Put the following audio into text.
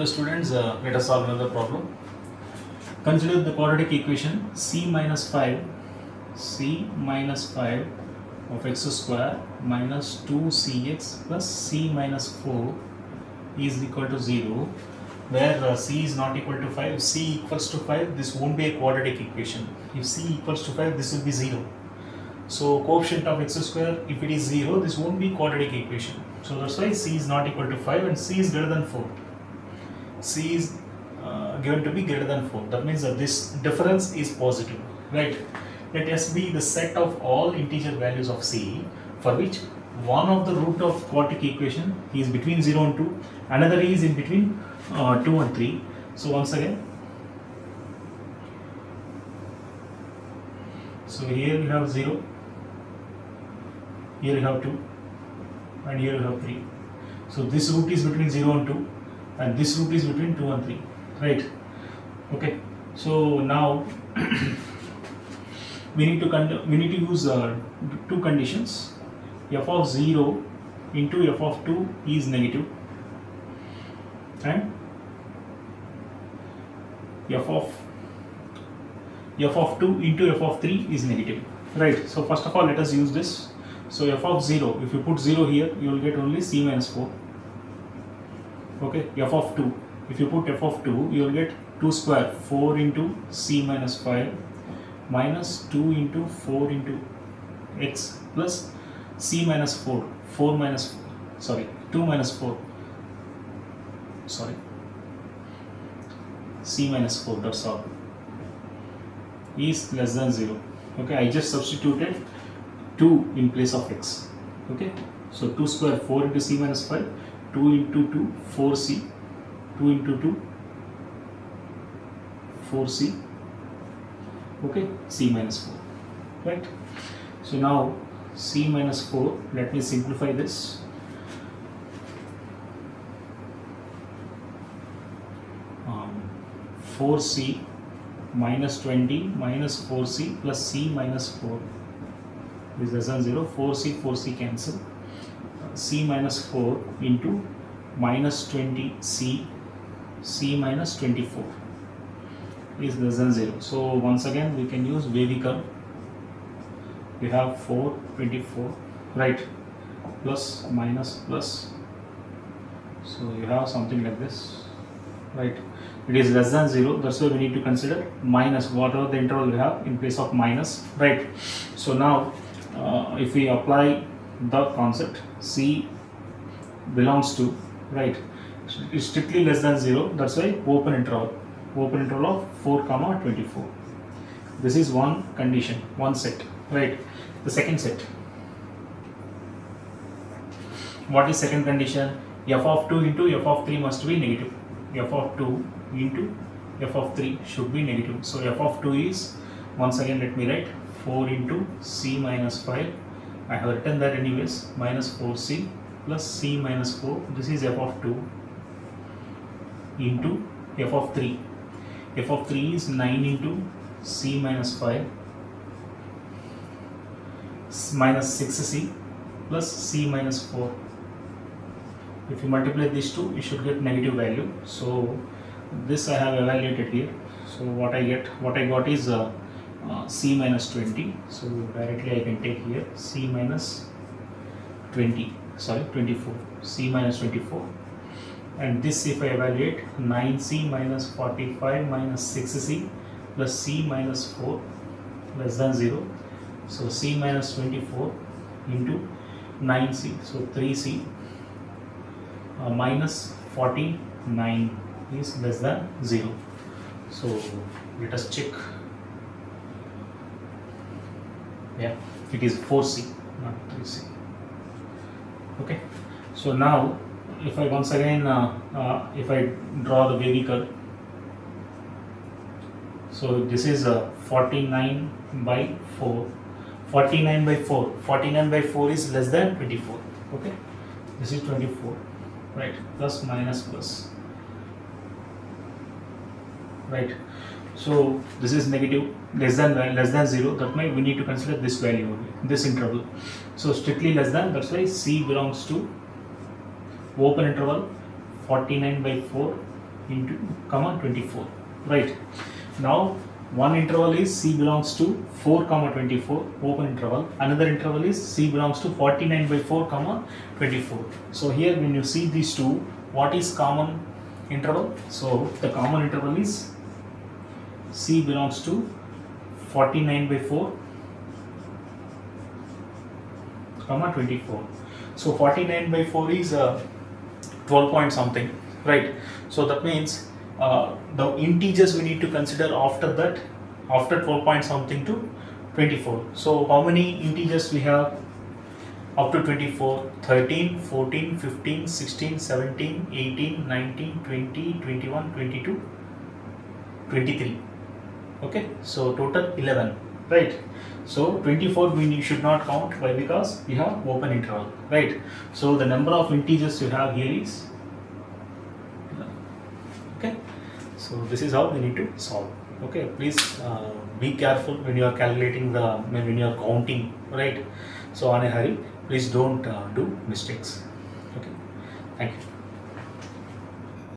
Hello students, let us solve another problem. Consider the quadratic equation c minus 5 of x square minus 2cx plus c minus 4 is equal to 0, where c is not equal to 5. If c equals to 5, this won't be a quadratic equation. If c equals to 5, this will be 0. So coefficient of x square, if it is 0, this won't be quadratic equation. So that's why c is not equal to 5 and c is greater than 4. C is given to be greater than 4. That means that this difference is positive, right? Let S be the set of all integer values of C for which one of the root of quadratic equation is between 0 and 2, another is in between 2 and 3. So once again, so here you have 0, here you have 2, and here you have 3. So this root is between 0 and 2, and this root is between 2 and 3, right? Okay, so now we need to use two conditions. F of 0 into f of 2 is negative, and f of 2 into f of 3 is negative, right? So first of all, let us use this. So f of 0, if you put 0 here, you will get only c minus 4. Okay, f of 2, if you put f of 2, you will get 2 square, 4 into c minus 5 minus 2 into 4 into x plus c minus 4, 2 minus 4, c minus 4, that's all, is less than 0. Okay, I just substituted 2 in place of x. Okay, so 2 square, 4 into c minus 5, 2 into 2, 4c, 2 into 2, 4c, okay, c minus 4, right? So now c minus 4, let me simplify this. Um, 4c minus 20 minus 4c plus c minus 4 is less than 0, 4c cancel. C minus 4 into minus 20c, c minus 24 is less than 0. So once again we can use wavy curve. We have 4, 24, right? Plus, minus, plus. So you have something like this, right? It is less than 0, that's why we need to consider minus whatever the interval we have in place of minus, right? So now if we apply the concept, C belongs to, right, it's strictly less than 0, that's why open interval of 4 comma 24. This is one condition, one set, right? The second set, what is second condition? F of 2 into f of 3 must be negative. F of 2 into f of 3 should be negative. So f of 2 is, once again let me write, 4 into c minus 5, I have written that anyways, minus 4c plus c minus 4, this is f of 2 into f of 3. F of 3 is 9 into c minus 5 minus 6c plus c minus 4. If you multiply these two, you should get negative value. So this I have evaluated here. So what I got is c minus 20. So directly I can take here c minus 24, c minus 24, and this if I evaluate, 9c minus 45 minus 6c plus c minus 4 less than 0. So c minus 24 into 9c, so 3c minus 49 is less than 0. So let us check. Yeah, it is 4c, not 3c. Okay, so now if I once again if I draw the wavy curve, so this is 49 by 4. 49 by 4 is less than 24. Okay, this is 24, right? Plus, minus, plus, right? So this is negative, less than 0. That means we need to consider this value only, this interval. So strictly less than, that's why C belongs to open interval 49 by 4 into comma 24, right? Now one interval is C belongs to 4 comma 24 open interval, another interval is C belongs to 49 by 4 comma 24. So here when you see these two, what is common interval? So the common interval is C belongs to 49 by 4 comma 24. So 49 by 4 is 12 point something, right? So that means the integers we need to consider after that, after 12 point something to 24. So how many integers we have up to 24? 13, 14, 15, 16, 17, 18, 19, 20, 21, 22, 23. Okay, so total 11, right? So 24 we should not count. Why? Because we have open interval, right? So the number of integers you have here is, okay, so this is how we need to solve. Okay, please be careful when you are calculating when you are counting, right? So on a hurry, please don't do mistakes. Okay, thank you.